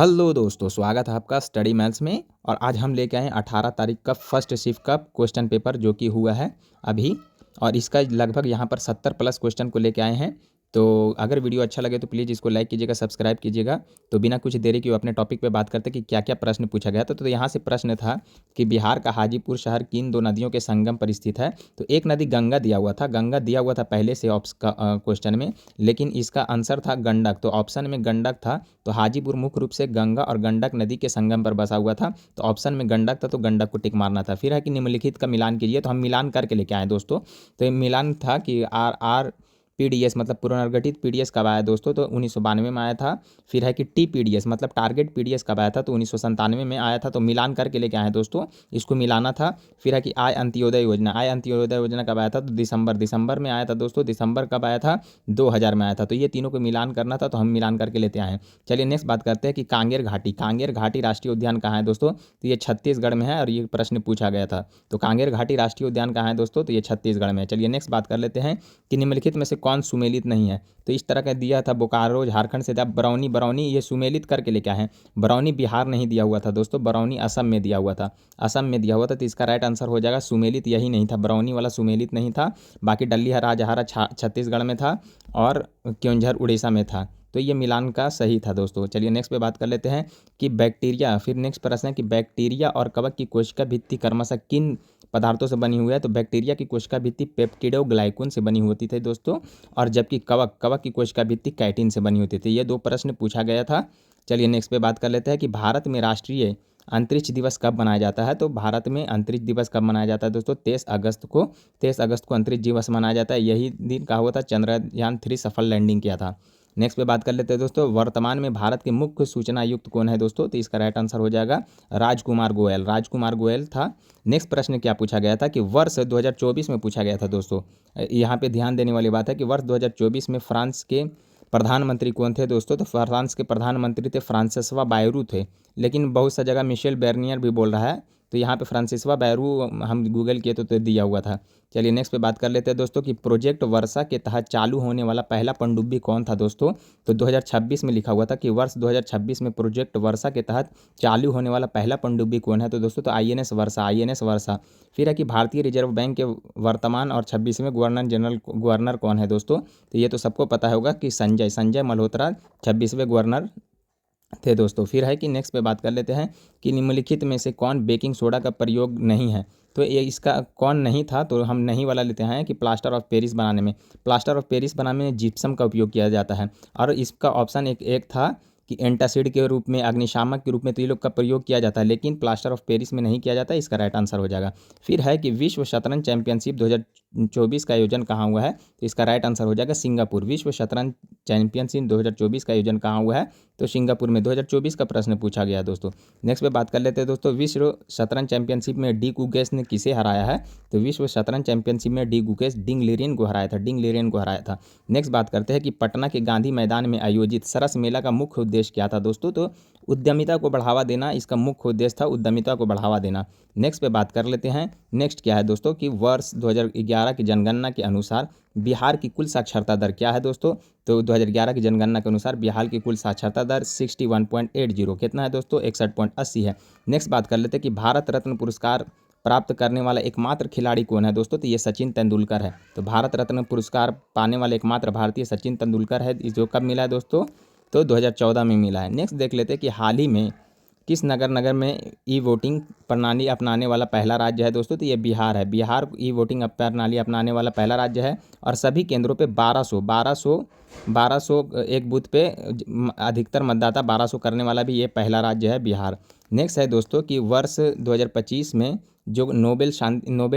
Hello दोस्तों, स्वागत है आपका स्टडी मैथ्स में। और आज हम लेके आए हैं 18 तारीख का फर्स्ट शिफ्ट का क्वेश्चन पेपर जो कि हुआ है अभी। और इसका लगभग यहाँ पर 70 प्लस क्वेश्चन को लेके आए हैं। तो अगर वीडियो अच्छा लगे तो प्लीज़ इसको लाइक कीजिएगा, सब्सक्राइब कीजिएगा। तो बिना कुछ देरी के अपने टॉपिक पे बात करते हैं कि क्या क्या प्रश्न पूछा गया था। तो यहाँ से प्रश्न था कि बिहार का हाजीपुर शहर किन दो नदियों के संगम पर स्थित है। तो एक नदी गंगा दिया हुआ था, गंगा दिया हुआ था पहले से क्वेश्चन में, लेकिन इसका आंसर था गंडक। तो ऑप्शन में गंडक था। तो हाजीपुर मुख्य रूप से गंगा और गंडक नदी के संगम पर बसा हुआ था। तो ऑप्शन में गंडक था, तो गंडक को टिक मारना था। फिर है कि निम्नलिखित का मिलान कीजिए। तो हम मिलान करके लेके आए दोस्तों। तो ये मिलान था कि आर आर पीडीएस मतलब पुनर्गठित पीडीएस कब आया दोस्तों, तो 1992 में आया था। फिर है कि टीपीडीएस मतलब टारगेट पीडीएस कब आया था, तो 1997 में आया था। तो मिलान करके लेके आए दोस्तों, इसको मिलाना था। फिर है कि आय अंत्योदय योजना, आय अंत्योदय योजना कब आया था, तो दिसंबर में आया था दोस्तों। दिसंबर कब आया था, 2000 में आया था। तो ये तीनों को मिलान करना था, तो हम मिलान करके लेते आए हैं। चलिए नेक्स्ट बात करते हैं कि कांगेर घाटी, कांगेर घाटी राष्ट्रीय उद्यान कहाँ है दोस्तों, तो ये छत्तीसगढ़ में है। और ये प्रश्न पूछा गया था। तो कांगेर घाटी राष्ट्रीय उद्यान कहाँ है दोस्तों, तो ये छत्तीसगढ़ में है। चलिए नेक्स्ट बात कर लेते हैं कि निम्नलिखित में से कौन सुमेलित नहीं है। तो इस तरह का दिया था, बोकारो झारखंड से था। बरौनी, बरौनी ये सुमेलित करके लेके आए हैं। बरौनी बिहार नहीं दिया हुआ था दोस्तों, बरौनी असम में दिया हुआ था। असम में दिया हुआ था, तो इसका राइट आंसर हो जाएगा सुमेलित यही नहीं था, बरौनी वाला सुमेलित नहीं था। बाकी डल्लीहारा राजहारा छत्तीसगढ़ में था और क्योंझर उड़ीसा में था। तो ये मिलान का सही था दोस्तों। चलिए नेक्स्ट पे बात कर लेते हैं कि बैक्टीरिया, फिर नेक्स्ट प्रश्न है कि बैक्टीरिया और कवक की कोशिका भित्ति क्रमशः किन पदार्थों से बनी हुई है। तो बैक्टीरिया की कोशिका भित्ति पेप्टिडोग्लाइकन से बनी होती थी दोस्तों, और जबकि कवक की कोशिका भित्ति कैटिन से बनी होती थी। ये दो प्रश्न पूछा गया था। चलिए नेक्स्ट पे बात कर लेते हैं कि भारत में राष्ट्रीय अंतरिक्ष दिवस कब मनाया जाता है। तो भारत में अंतरिक्ष दिवस कब मनाया जाता है दोस्तों, 23 अगस्त को। 23 अगस्त को अंतरिक्ष दिवस मनाया जाता है। यही दिन कहा हुआ था चंद्रयान 3 सफल लैंडिंग किया था। नेक्स्ट पे बात कर लेते हैं दोस्तों, वर्तमान में भारत के मुख्य सूचना आयुक्त कौन है दोस्तों, तो इसका राइट आंसर हो जाएगा राजकुमार गोयल, राजकुमार गोयल था। नेक्स्ट प्रश्न क्या पूछा गया था कि वर्ष 2024 में पूछा गया था दोस्तों। यहाँ पे ध्यान देने वाली बात है कि वर्ष 2024 में फ्रांस के प्रधानमंत्री कौन थे दोस्तों, तो फ्रांस के प्रधानमंत्री थे फ्रांसिसवा बायरू थे। लेकिन बहुत सा जगह मिशेल बैर्नियर भी बोल रहा है। तो यहाँ पे फ्रांसिसवा बायरू हम गूगल किए तो दिया हुआ था। चलिए नेक्स्ट पे बात कर लेते हैं दोस्तों कि प्रोजेक्ट वर्षा के तहत चालू होने वाला पहला पनडुब्बी कौन था दोस्तों। तो 2026 में लिखा हुआ था कि वर्ष 2026 में प्रोजेक्ट वर्षा के तहत चालू होने वाला पहला पनडुब्बी कौन है, तो दोस्तों तो आईएनएस वर्षा, आईएनएस वर्षा। फिर है कि भारतीय रिजर्व बैंक के वर्तमान और 26वें गवर्नर कौन है दोस्तों, तो ये तो सबको पता होगा कि संजय मल्होत्रा 26वें गवर्नर थे दोस्तों। फिर है कि नेक्स्ट पे बात कर लेते हैं कि निम्नलिखित में से कौन बेकिंग सोडा का प्रयोग नहीं है। तो ये इसका कौन नहीं था, तो हम नहीं वाला लेते हैं कि प्लास्टर ऑफ पेरिस बनाने में, प्लास्टर ऑफ पेरिस बनाने में जिप्सम का उपयोग किया जाता है। और इसका ऑप्शन एक था कि एंटासिड के रूप में, अग्निशामक के रूप में तो ये लोग का प्रयोग किया जाता है, लेकिन प्लास्टर ऑफ पेरिस में नहीं किया जाता। इसका राइट आंसर हो जाएगा। फिर है कि विश्व शतरंज चैंपियनशिप 2024 का आयोजन कहाँ हुआ है, तो इसका राइट आंसर हो जाएगा सिंगापुर। विश्व शतरंज चैंपियनशिप 2024 का आयोजन कहाँ हुआ है, तो सिंगापुर में। 2024 का प्रश्न पूछा गया दोस्तों। नेक्स्ट पे बात कर लेते हैं दोस्तों, विश्व शतरंज चैंपियनशिप में डी गुकेश ने किसे हराया है। तो विश्व शतरंज चैंपियनशिप में डी गुकेश डिंग लीरेन को हराया था, डिंग लीरेन को हराया था। नेक्स्ट बात करते हैं कि पटना के गांधी मैदान में आयोजित सरस मेला का मुख्य उद्देश्य क्या था दोस्तों, तो उद्यमिता को बढ़ावा देना इसका मुख्य उद्देश्य था, उद्यमिता को बढ़ावा देना। नेक्स्ट पे बात कर लेते हैं, नेक्स्ट क्या है दोस्तों कि वर्ष 2011 की जनगणना के अनुसार बिहार की कुल साक्षरता दर क्या है दोस्तों। तो 2011 की जनगणना के अनुसार बिहार की कुल साक्षरता दर 61.80 कितना है दोस्तों, 61.80 है। नेक्स्ट बात कर लेते हैं कि भारत रत्न पुरस्कार प्राप्त करने वाला एकमात्र खिलाड़ी कौन है दोस्तों, तो ये सचिन तेंदुलकर है। तो भारत रत्न पुरस्कार पाने वाले एकमात्र भारतीय सचिन तेंदुलकर है, जो कब मिला है दोस्तों, तो 2014 में मिला है। नेक्स्ट देख लेते हैं कि हाल ही में किस नगर में ई वोटिंग प्रणाली अपनाने वाला पहला राज्य है दोस्तों, तो ये बिहार है। बिहार ई वोटिंग प्रणाली अपनाने वाला पहला राज्य है। और सभी केंद्रों पे 1200 एक बूथ पे अधिकतर मतदाता 1200 करने वाला भी ये पहला राज्य है, बिहार। नेक्स्ट है दोस्तों कि वर्ष 2025 में जो नोबेल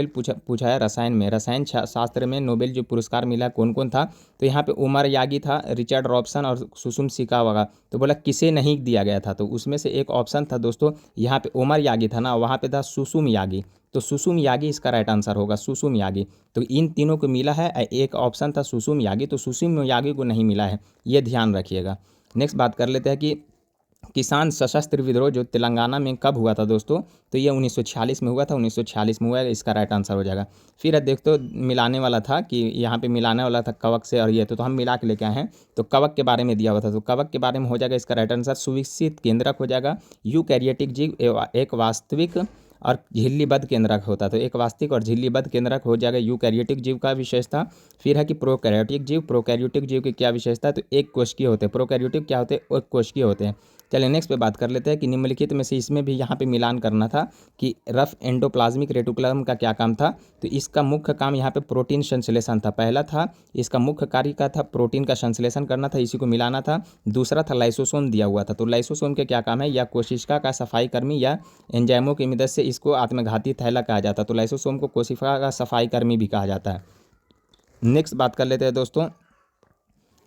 पूछा है रसायन शास्त्र में नोबेल जो पुरस्कार मिला कौन कौन था। तो यहाँ पे उमर यागी था, रिचर्ड रॉबसन और सुसुम शिकावा। तो बोला किसे नहीं दिया गया था, तो उसमें से एक ऑप्शन था दोस्तों, यहाँ पे उमर यागी था ना, वहाँ पे था सुसुम यागी। तो सुसुम यागी इसका राइट आंसर होगा, सुसुम यागी। तो इन तीनों को मिला है, एक ऑप्शन था सुसुम यागी, तो सुसुम यागी को नहीं मिला है, ये ध्यान रखिएगा। नेक्स्ट बात कर लेते हैं कि किसान सशस्त्र विद्रोह जो तेलंगाना में कब हुआ था दोस्तों, तो ये 1946 में हुआ था, 1946 में हुआ है, इसका राइट आंसर हो जाएगा। फिर देख तो मिलाने वाला था कि यहाँ पे मिलाने वाला था कवक से और ये तो हम मिला के लेके आए हैं। तो कवक के बारे में दिया हुआ था, तो कवक के बारे में हो जाएगा इसका राइट आंसर सुविकसित केंद्रक हो जाएगा। यूकैरियोटिक जीव एक वास्तविक और झिल्लीबद्ध केंद्रक होता है, तो एक वास्तविक और झिल्लीबद्ध केंद्रक हो जाएगा यूकैरियोटिक जीव का विशेषता। फिर है कि प्रोकैरियोटिक जीव, प्रोकैरियोटिक जीव की क्या विशेषता है, तो एक कोशिकीय होते हैं। प्रोकैरियोटिक क्या होते हैं, एक कोशिकीय होते हैं। चलिए नेक्स्ट पे बात कर लेते हैं कि निम्नलिखित में से इसमें भी यहाँ पे मिलान करना था कि रफ एंडोप्लाज्मिक रेटिकुलम का क्या काम था, तो इसका मुख्य काम यहाँ पे प्रोटीन संश्लेषण था। पहला था इसका मुख्य कार्य का था प्रोटीन का संश्लेषण करना था, इसी को मिलाना था। दूसरा था लाइसोसोम दिया हुआ था, तो लाइसोसोम के क्या काम है, या कोशिका का सफाई कर्मी या एंजाइमों की मदद से इसको आत्मघाती थैला कहा जाता है, तो लाइसोसोम को कोशिका का सफाई कर्मी भी कहा जाता है। नेक्स्ट बात कर लेते हैं दोस्तों,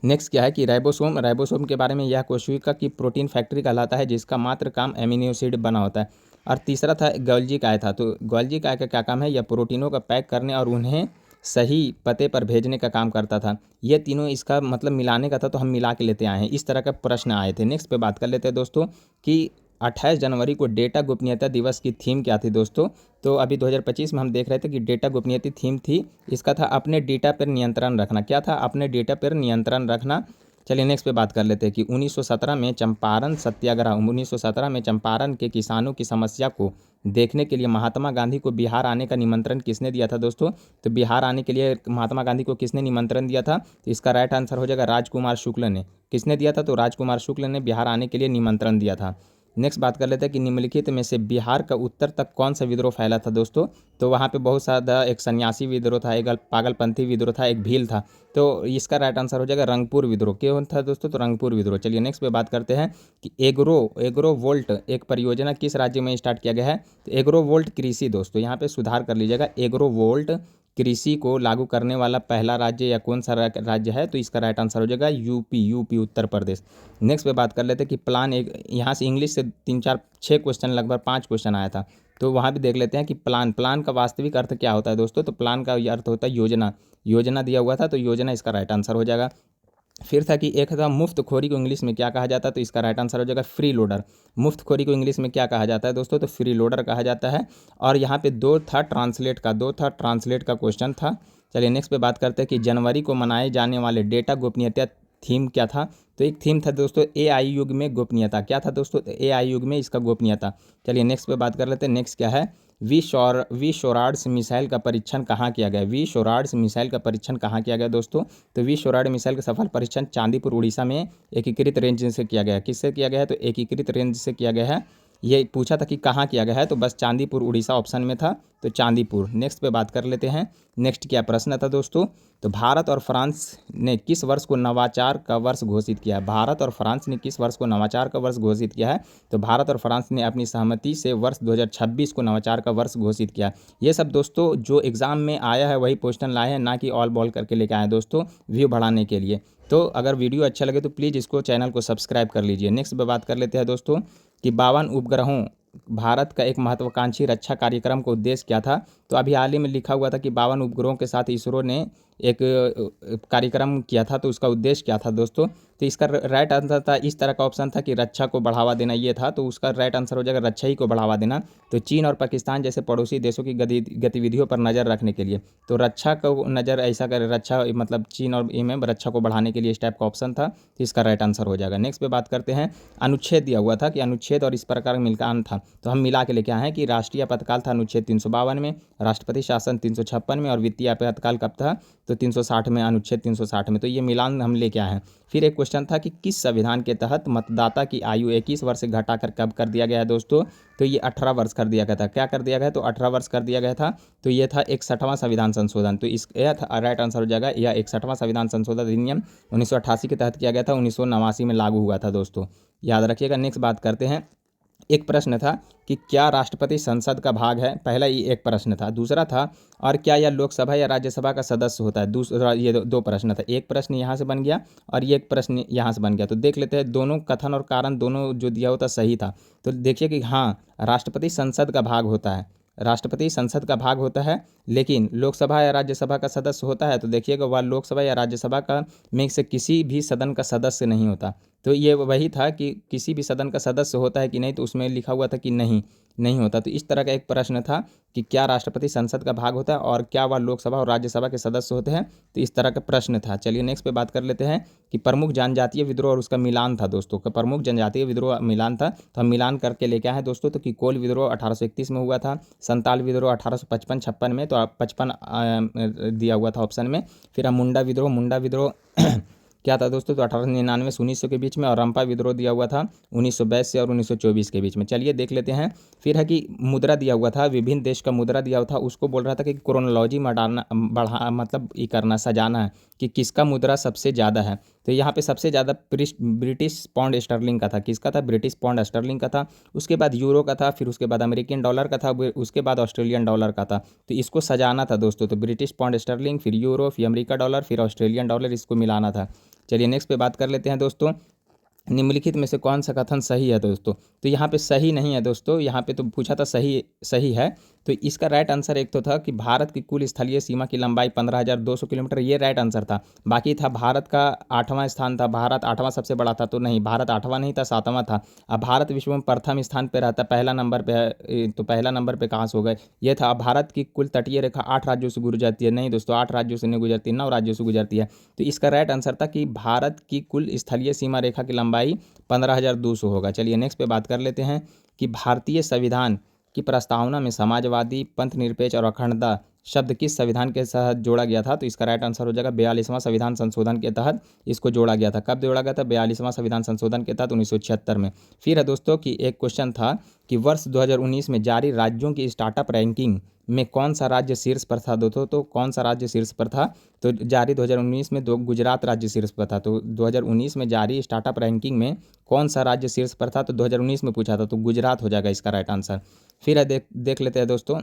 नेक्स्ट क्या है कि राइबोसोम, राइबोसोम के बारे में यह कोशिका की प्रोटीन फैक्ट्री कहलाता है जिसका मात्र काम एमिनो एसिड बना होता है। और तीसरा था गोल्जी काय था, तो गोल्जी काय का क्या काम है, यह प्रोटीनों का पैक करने और उन्हें सही पते पर भेजने का काम करता था। ये तीनों इसका मतलब मिलाने का था, तो हम मिला के लेते आए हैं, इस तरह का प्रश्न आए थे। नेक्स्ट पे बात कर लेते हैं दोस्तों कि 28 जनवरी को डेटा गोपनीयता दिवस की थीम क्या थी दोस्तों, तो अभी 2025 में हम देख रहे थे कि डेटा गोपनीयता थीम थी, इसका था अपने डेटा पर नियंत्रण रखना। क्या था, अपने डेटा पर नियंत्रण रखना। चलिए नेक्स्ट पे बात कर लेते हैं कि 1917 में चंपारण सत्याग्रह, 1917 में चंपारण के किसानों की समस्या को देखने के लिए महात्मा गांधी को बिहार आने का निमंत्रण किसने दिया था दोस्तों, तो बिहार आने के लिए महात्मा गांधी को किसने निमंत्रण दिया था, तो इसका राइट आंसर हो जाएगा राजकुमार शुक्ल ने। किसने दिया था, तो राजकुमार शुक्ल ने बिहार आने के लिए निमंत्रण दिया था। नेक्स्ट बात कर लेते हैं कि निम्नलिखित में से बिहार का उत्तर तक कौन सा विद्रोह फैला था दोस्तों, तो वहाँ पे बहुत सारा एक सन्यासी विद्रोह था, एक पागलपंथी विद्रोह था, एक भील था, तो इसका राइट आंसर हो जाएगा रंगपुर विद्रोह। क्यों था दोस्तों, तो रंगपुर विद्रोह। चलिए नेक्स्ट पे बात करते हैं कि एग्रो वोल्ट एक परियोजना किस राज्य में स्टार्ट किया गया है, तो एग्रो वोल्ट कृषि, दोस्तों यहाँ पे सुधार कर लीजिएगा, एग्रो वोल्ट कृषि को लागू करने वाला पहला राज्य या कौन सा राज्य है, तो इसका राइट आंसर हो जाएगा यूपी उत्तर प्रदेश। नेक्स्ट पे बात कर लेते हैं कि प्लान एक, यहाँ से इंग्लिश से 3 4 6 क्वेश्चन लगभग 5 क्वेश्चन आया था, तो वहाँ भी देख लेते हैं कि प्लान का वास्तविक अर्थ क्या होता है दोस्तों, तो प्लान का अर्थ होता है योजना दिया हुआ था, तो योजना इसका राइट आंसर हो जाएगा। फिर था कि एक था मुफ्तखोरी को इंग्लिश में क्या कहा जाता है, तो इसका राइट आंसर हो जाएगा फ्री लोडर। मुफ्तखोरी को इंग्लिश में क्या कहा जाता है दोस्तों, तो फ्री लोडर कहा जाता है। और यहाँ पे दो था ट्रांसलेट का क्वेश्चन था। चलिए नेक्स्ट पे बात करते हैं कि जनवरी को मनाए जाने वाले डेटा गोपनीयता थीम क्या था, तो एक थीम था दोस्तों AI युग में गोपनीयता। क्या था दोस्तों, AI युग में इसका गोपनीयता। चलिए नेक्स्ट पे बात कर लेते हैं, नेक्स्ट क्या है, वी शोराड्स मिसाइल का परीक्षण कहाँ किया गया, वी शोराड्स मिसाइल का परीक्षण कहाँ किया गया दोस्तों, तो वी शोराड मिसाइल का सफल परीक्षण चांदीपुर उड़ीसा में एकीकृत रेंज से किया गया। किससे किया गया है, तो एकीकृत रेंज से किया गया है। ये पूछा था कि कहाँ किया गया है, तो बस चांदीपुर उड़ीसा ऑप्शन में था, तो चांदीपुर। नेक्स्ट पे बात कर लेते हैं, नेक्स्ट क्या प्रश्न था दोस्तों, तो भारत और फ्रांस ने किस वर्ष को नवाचार का वर्ष घोषित किया, भारत और फ्रांस ने किस वर्ष को नवाचार का वर्ष घोषित किया है, तो भारत और फ्रांस ने अपनी सहमति से वर्ष 2026 को नवाचार का वर्ष घोषित किया। ये सब दोस्तों जो एग्जाम में आया है वही क्वेश्चन लाए हैं, ना कि ऑल बॉल करके लेके आए दोस्तों व्यू बढ़ाने के लिए। तो अगर वीडियो अच्छा लगे तो प्लीज़ इसको चैनल को सब्सक्राइब कर लीजिए। नेक्स्ट पे बात कर लेते हैं दोस्तों कि 52 उपग्रहों भारत का एक महत्वाकांक्षी रक्षा कार्यक्रम का उद्देश्य क्या था, तो अभी हाल ही में लिखा हुआ था कि 52 उपग्रहों के साथ इसरो ने एक कार्यक्रम किया था, तो उसका उद्देश्य क्या था दोस्तों, तो इसका राइट आंसर था, इस तरह का ऑप्शन था कि रक्षा को बढ़ावा देना ये था, तो उसका राइट आंसर हो जाएगा रक्षा ही को बढ़ावा देना। तो चीन और पाकिस्तान जैसे पड़ोसी देशों की गतिविधियों पर नज़र रखने के लिए, तो रक्षा को नज़र ऐसा कर, रक्षा मतलब चीन और में रक्षा को बढ़ाने के लिए इस टाइप का ऑप्शन था, तो इसका राइट आंसर हो जाएगा। नेक्स्ट पे बात करते हैं, अनुच्छेद दिया हुआ था कि अनुच्छेद और इस प्रकार का मिलान था, तो हम मिला के लेके आए हैं कि राष्ट्रीय आपातकाल था अनुच्छेद 352 में, राष्ट्रपति शासन 356 में, और वित्तीय आपातकाल कब था, तो 360 में, अनुच्छेद 360 में, तो ये मिलान हम लेके आए हैं। फिर एक क्वेश्चन था कि किस संविधान के तहत मतदाता की आयु 21 वर्ष से घटाकर कब कर दिया गया है दोस्तों, तो ये 18 वर्ष कर दिया गया था। क्या कर दिया गया, तो 18 वर्ष कर दिया गया था, तो ये था 61वां संविधान संशोधन, तो इस यह राइट आंसर हो जाएगा, यह 61वां संविधान संशोधन अधिनियम 1988 के तहत किया गया था, 1989 में लागू हुआ था दोस्तों, याद रखिएगा। नेक्स्ट बात करते हैं, एक प्रश्न था कि क्या राष्ट्रपति संसद का भाग है, पहला ये एक प्रश्न था। दूसरा था और क्या यह लोकसभा या राज्यसभा का सदस्य होता है, दूसरा ये दो प्रश्न था। एक प्रश्न यहाँ से बन गया और ये एक प्रश्न यहाँ से बन गया, तो देख लेते हैं दोनों कथन और कारण दोनों जो दिया होता सही था। तो देखिए कि हाँ, राष्ट्रपति संसद का भाग होता है, राष्ट्रपति संसद का भाग होता है, लेकिन लोकसभा या राज्यसभा का सदस्य होता है, तो देखिएगा वह लोकसभा या राज्यसभा का में से किसी भी सदन का सदस्य नहीं होता। तो ये वही था कि किसी भी सदन का सदस्य होता है कि नहीं, तो उसमें लिखा हुआ था कि नहीं, नहीं होता। तो इस तरह का एक प्रश्न था कि क्या राष्ट्रपति संसद का भाग होता है और क्या वह लोकसभा और राज्यसभा के सदस्य होते हैं। तो इस तरह का प्रश्न था। चलिए नेक्स्ट पे बात कर लेते हैं कि प्रमुख जनजातीय विद्रोह और उसका मिलान था दोस्तों। का प्रमुख जनजातीय विद्रोह मिलान था, तो हम मिलान करके लेके आए हैं दोस्तों। तो कि कोल विद्रोह 1831 में हुआ था, संताल विद्रोह 1855-56 में, तो 55 दिया हुआ था ऑप्शन में। फिर मुंडा विद्रोह क्या था दोस्तों, तो 1899 से 1900 के बीच में, और रंपा विद्रोह दिया हुआ था 1922 से और 1924 के बीच में। चलिए देख लेते हैं। फिर है कि मुद्रा दिया हुआ था, विभिन्न देश का मुद्रा दिया हुआ था, उसको बोल रहा था कि क्रोनोलॉजी में डालना, बढ़ा मतलब ये करना, सजाना है कि किसका मुद्रा सबसे ज़्यादा है। तो यहाँ पे सबसे ज़्यादा ब्रिटिश पाउंड स्टर्लिंग का था। किसका था? ब्रिटिश पाउंड स्टर्लिंग का था। उसके बाद यूरो का था, फिर उसके बाद अमेरिकन डॉलर का था, उसके बाद ऑस्ट्रेलियन डॉलर का था। तो इसको सजाना था दोस्तों। तो ब्रिटिश पाउंड स्टर्लिंग, फिर यूरो, फिर अमेरिका डॉलर, फिर ऑस्ट्रेलियन डॉलर, इसको मिलाना था। चलिए नेक्स्ट पे बात कर लेते हैं दोस्तों, निम्नलिखित में से कौन सा कथन सही है दोस्तों। तो यहाँ पे सही नहीं है दोस्तों, यहाँ पे तो पूछा था सही है। तो इसका राइट आंसर एक तो था कि भारत की कुल स्थलीय सीमा की लंबाई 15,200 किलोमीटर, ये राइट आंसर था। बाकी था भारत का 8वां स्थान था, भारत 8वां सबसे बड़ा था, तो नहीं, भारत 8वां नहीं था, 7वां था। अब भारत विश्व में प्रथम स्थान पर रहता, पहला नंबर पे है, तो पहला नंबर पे कहाँ से हो गए, ये था। भारत की कुल तटीय रेखा 8 राज्यों से गुजरती है, नहीं दोस्तों, 8 राज्यों से नहीं गुजरती, 9 राज्यों से गुजरती है। तो इसका राइट आंसर था कि भारत की कुल स्थलीय सीमा रेखा की लंबाई 15,200 होगा। चलिए नेक्स्ट पे बात कर लेते हैं कि भारतीय संविधान की प्रस्तावना में समाजवादी, पंथ निरपेक्ष और अखंडता शब्द किस संविधान के तहत जोड़ा गया था। तो इसका राइट आंसर हो जाएगा 42वां संविधान संशोधन के तहत इसको जोड़ा गया था। कब जोड़ा गया था? 42वां संविधान संशोधन के तहत 1976 में। फिर है दोस्तों कि एक क्वेश्चन था कि वर्ष 2019 में जारी राज्यों की स्टार्टअप रैंकिंग में कौन सा राज्य शीर्ष पर था दोस्तों। तो कौन सा राज्य शीर्ष पर था? तो जारी 2019 में गुजरात राज्य शीर्ष पर था। तो 2019 में जारी स्टार्टअप रैंकिंग में कौन सा राज्य शीर्ष पर था? तो 2019 में पूछा था, तो गुजरात हो जाएगा इसका राइट आंसर। फिर है देख लेते हैं दोस्तों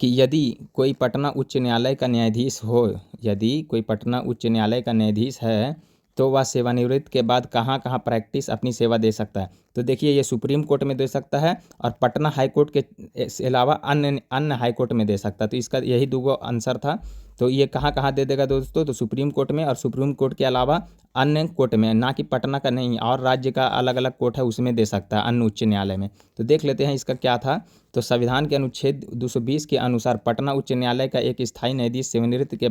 कि यदि कोई पटना उच्च न्यायालय का न्यायाधीश हो, यदि कोई पटना उच्च न्यायालय का न्यायाधीश है, तो वह सेवानिवृत्त के बाद कहाँ कहाँ प्रैक्टिस अपनी सेवा दे सकता है। तो देखिए, ये सुप्रीम कोर्ट में दे सकता है और पटना हाई कोर्ट के अलावा अन्य हाई कोर्ट में दे सकता है। तो इसका यही दो आंसर था। तो ये कहाँ कहाँ दे देगा दोस्तों? तो सुप्रीम कोर्ट में, और सुप्रीम कोर्ट के अलावा अन्य कोर्ट में, ना कि पटना का नहीं, और राज्य का अलग अलग कोर्ट है उसमें दे सकता है, अन्य उच्च न्यायालय में। तो देख लेते हैं इसका क्या था। तो संविधान के अनुच्छेद 220 के अनुसार पटना उच्च न्यायालय का एक स्थायी न्यायाधीश सेवानिवृत्ति के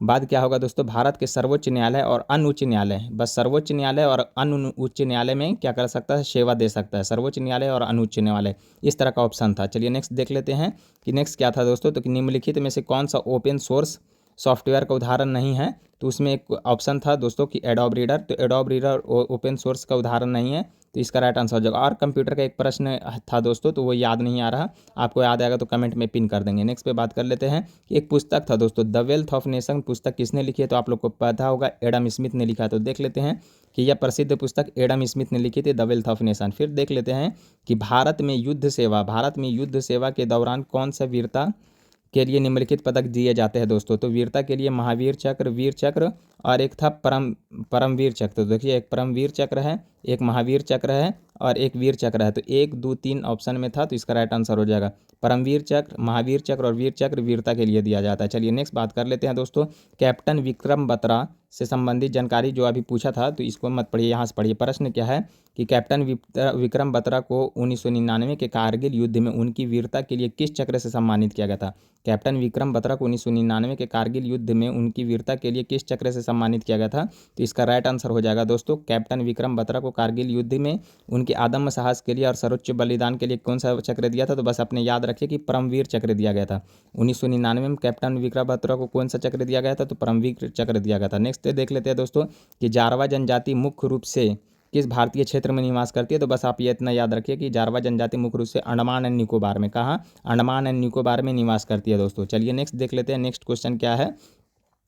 बाद क्या होगा दोस्तों? भारत के सर्वोच्च न्यायालय और अन्य उच्च न्यायालय, बस सर्वोच्च न्यायालय और अन्य उच्च न्यायालय में क्या कर सकता है? सेवा दे सकता है। सर्वोच्च न्यायालय और अन्य उच्च न्यायालय, इस तरह का ऑप्शन था। चलिए नेक्स्ट देख लेते हैं कि नेक्स्ट क्या था दोस्तों। तो निम्नलिखित में से कौन सा ओपन सोर्स सॉफ्टवेयर का उदाहरण नहीं है। तो उसमें एक ऑप्शन था दोस्तों कि एडोब रीडर। तो एडोब रीडर ओपन सोर्स का उदाहरण नहीं है, तो इसका राइट आंसर हो जाएगा। और कंप्यूटर का एक प्रश्न था दोस्तों, तो वो याद नहीं आ रहा, आपको याद आएगा तो कमेंट में पिन कर देंगे। नेक्स्ट पे बात कर लेते हैं कि एक पुस्तक था दोस्तों, द वेल्थ ऑफ नेशन, पुस्तक किसने लिखी है? तो आप लोग को पता होगा, एडम स्मिथ ने लिखा है। तो देख लेते हैं कि यह प्रसिद्ध पुस्तक एडम स्मिथ ने लिखी थी, द वेल्थ ऑफ नेशन। फिर देख लेते हैं कि भारत में युद्ध सेवा के दौरान कौन सा वीरता के लिए निम्नलिखित पदक दिए जाते हैं दोस्तों। तो वीरता के लिए महावीर चक्र, वीर चक्र, और एक था परमवीर चक्र। तो देखिए, एक परमवीर चक्र है, एक महावीर चक्र है, और एक वीर चक्र है। तो 1, 2, 3 ऑप्शन में था, तो इसका राइट आंसर हो जाएगा परमवीर चक्र, महावीर चक्र और वीर चक्र वीरता के लिए दिया जाता है। चलिए नेक्स्ट बात कर लेते हैं दोस्तों, कैप्टन विक्रम बत्रा से संबंधित जानकारी जो अभी पूछा था, तो इसको मत पढ़िए, यहाँ से पढ़िए। प्रश्न क्या है कि कैप्टन विक्रम बत्रा को 1999 के कारगिल युद्ध में उनकी वीरता के लिए किस चक्र से सम्मानित किया गया था। कैप्टन विक्रम बत्रा को 1999 के कारगिल युद्ध में उनकी वीरता के लिए किस चक्र से सम्मानित किया गया था। तो इसका राइट आंसर हो जाएगा दोस्तों, कैप्टन विक्रम बत्रा को कारगिल युद्ध में उनके आदम्य साहस के लिए और सर्वोच्च बलिदान के लिए कौन सा चक्र दिया था। तो बस अपने याद रखिए कि परमवीर चक्र दिया गया था। 1999 में कैप्टन विक्रम बत्रा को कौन सा चक्र दिया गया था? तो परमवीर चक्र दिया गया था। नेक्स्ट देख लेते हैं दोस्तों कि जारवा जनजाति मुख्य रूप से किस भारतीय क्षेत्र में निवास करती है। तो बस आप ये इतना याद रखिए कि जारवा जनजाति मुख्य रूप से अंडमान एंड निकोबार में, कहाँ? अंडमान एंड निकोबार में निवास करती है दोस्तों। चलिए नेक्स्ट देख लेते हैं, नेक्स्ट क्वेश्चन क्या है।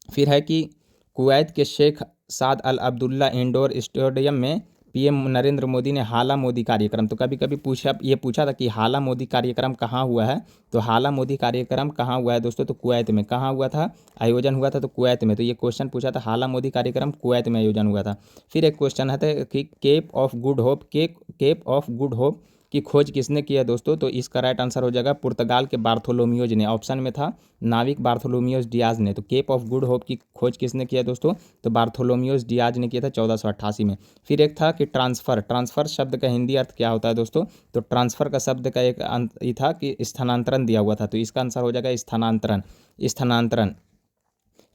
फिर है कि कुवैत के शेख साद अल अब्दुल्ला इंडोर स्टेडियम में पीएम नरेंद्र मोदी ने हाला मोदी कार्यक्रम, तो कभी कभी पूछा था कि हाला मोदी कार्यक्रम कहाँ हुआ है। तो हाला मोदी कार्यक्रम कहाँ हुआ है दोस्तों? तो कुवैत में। कहाँ हुआ था? आयोजन हुआ था तो कुवैत में। तो ये क्वेश्चन पूछा था, हाला मोदी कार्यक्रम कुवैत में आयोजन हुआ था। फिर एक क्वेश्चन है कि केप ऑफ गुड होप की खोज किसने की है दोस्तों? तो इसका राइट आंसर हो जाएगा पुर्तगाल के बार्थोलोमियोज ने। ऑप्शन में था नाविक बार्थोलोमियोज डियाज ने। तो केप ऑफ गुड होप की खोज किसने किया दोस्तों? तो बार्थोलोमियोज डियाज ने किया था 1488 में। फिर एक था कि ट्रांसफ़र शब्द का हिंदी अर्थ क्या होता है दोस्तों? तो ट्रांसफ़र का शब्द का एक ये था कि स्थानांतरण दिया हुआ था, तो इसका आंसर हो जाएगा स्थानांतरण।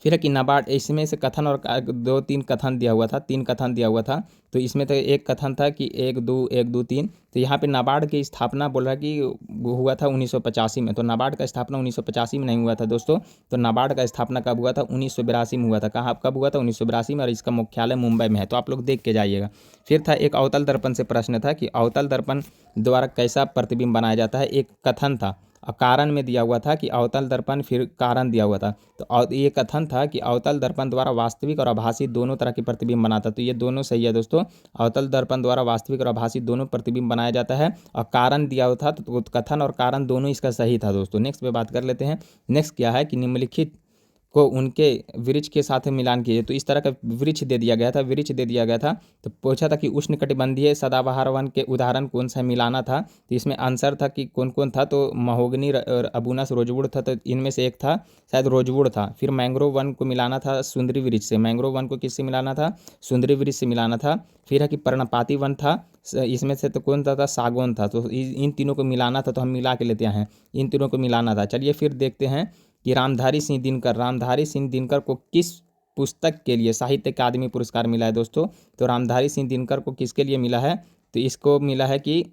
फिर है कि नाबार्ड, इसमें से कथन और 2-3 कथन दिया हुआ था, 3 कथन दिया हुआ था। तो इसमें तो एक कथन था कि 1-2 तो यहाँ पे नाबार्ड की स्थापना बोल रहा है कि वो हुआ था 1985 में। तो नाबार्ड का स्थापना 1985 में नहीं हुआ था दोस्तों। तो नाबार्ड का स्थापना कब हुआ था? 1982 में हुआ था। कहाँ कब हुआ था? 1982 में, और इसका मुख्यालय मुंबई में है। तो आप लोग देख के जाइएगा। फिर था एक अवतल दर्पण से प्रश्न था कि अवतल दर्पण द्वारा कैसा प्रतिबिंब बनाया जाता है? एक कथन था, कारण में दिया हुआ था कि अवतल दर्पण, फिर कारण दिया हुआ था। तो ये कथन था कि अवतल दर्पण द्वारा वास्तविक और आभासी दोनों तरह के प्रतिबिंब बनाता। तो ये दोनों सही है दोस्तों, अवतल दर्पण द्वारा वास्तविक और आभासी दोनों प्रतिबिंब बनाया जाता है। और कारण दिया हुआ था, तो कथन और कारण दोनों इसका सही था दोस्तों। नेक्स्ट पे बात कर लेते हैं। नेक्स्ट क्या है कि निम्नलिखित को उनके वृक्ष के साथ मिलान कीजिए। तो इस तरह का वृक्ष दे दिया गया था। तो पूछा था कि उष्णकटिबंधीय सदाबहार वन के उदाहरण कौन सा मिलाना था? तो इसमें आंसर था कि कौन कौन था? तो महोगनी और अबूनस रोजवुड था। तो इनमें से एक था शायद रोजवुड था। फिर मैंग्रोव वन को मिलाना था सुंदरी वृक्ष से। मैंग्रोव वन को किससे मिलाना था? सुंदरी वृक्ष से मिलाना था। फिर है कि पर्णपाती वन था, इसमें से तो कौन था? सागौन था। तो इन तीनों को मिलाना था, तो हम मिला के लेते हैं, इन तीनों को मिलाना था। चलिए फिर देखते हैं कि रामधारी सिंह दिनकर को किस पुस्तक के लिए साहित्य अकादमी पुरस्कार मिला है दोस्तों? तो रामधारी सिंह दिनकर को किसके लिए मिला है? तो इसको मिला है कि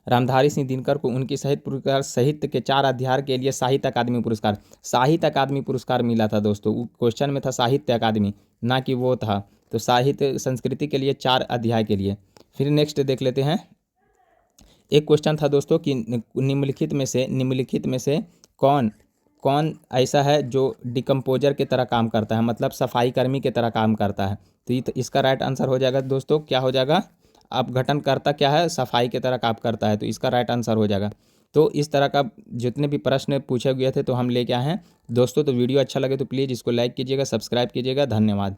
रामधारी सिंह दिनकर को उनकी साहित्य के 4 अध्याय के लिए साहित्य अकादमी पुरस्कार मिला था दोस्तों। क्वेश्चन में था साहित्य अकादमी, ना कि वो था। तो साहित्य संस्कृति के लिए 4 अध्याय के लिए। फिर नेक्स्ट देख लेते हैं। एक क्वेश्चन था दोस्तों कि निम्नलिखित में से कौन ऐसा है जो डिकम्पोजर की तरह काम करता है, मतलब सफाई कर्मी की तरह काम करता है? तो इसका राइट आंसर हो जाएगा दोस्तों, क्या हो जाएगा? अपघटनकर्ता क्या है? सफाई की तरह काम करता है। तो इसका राइट आंसर हो जाएगा। तो इस तरह का जितने भी प्रश्न पूछे गए थे तो हम लेके आए हैं दोस्तों। तो वीडियो अच्छा लगे तो प्लीज़ इसको लाइक कीजिएगा, सब्सक्राइब कीजिएगा। धन्यवाद।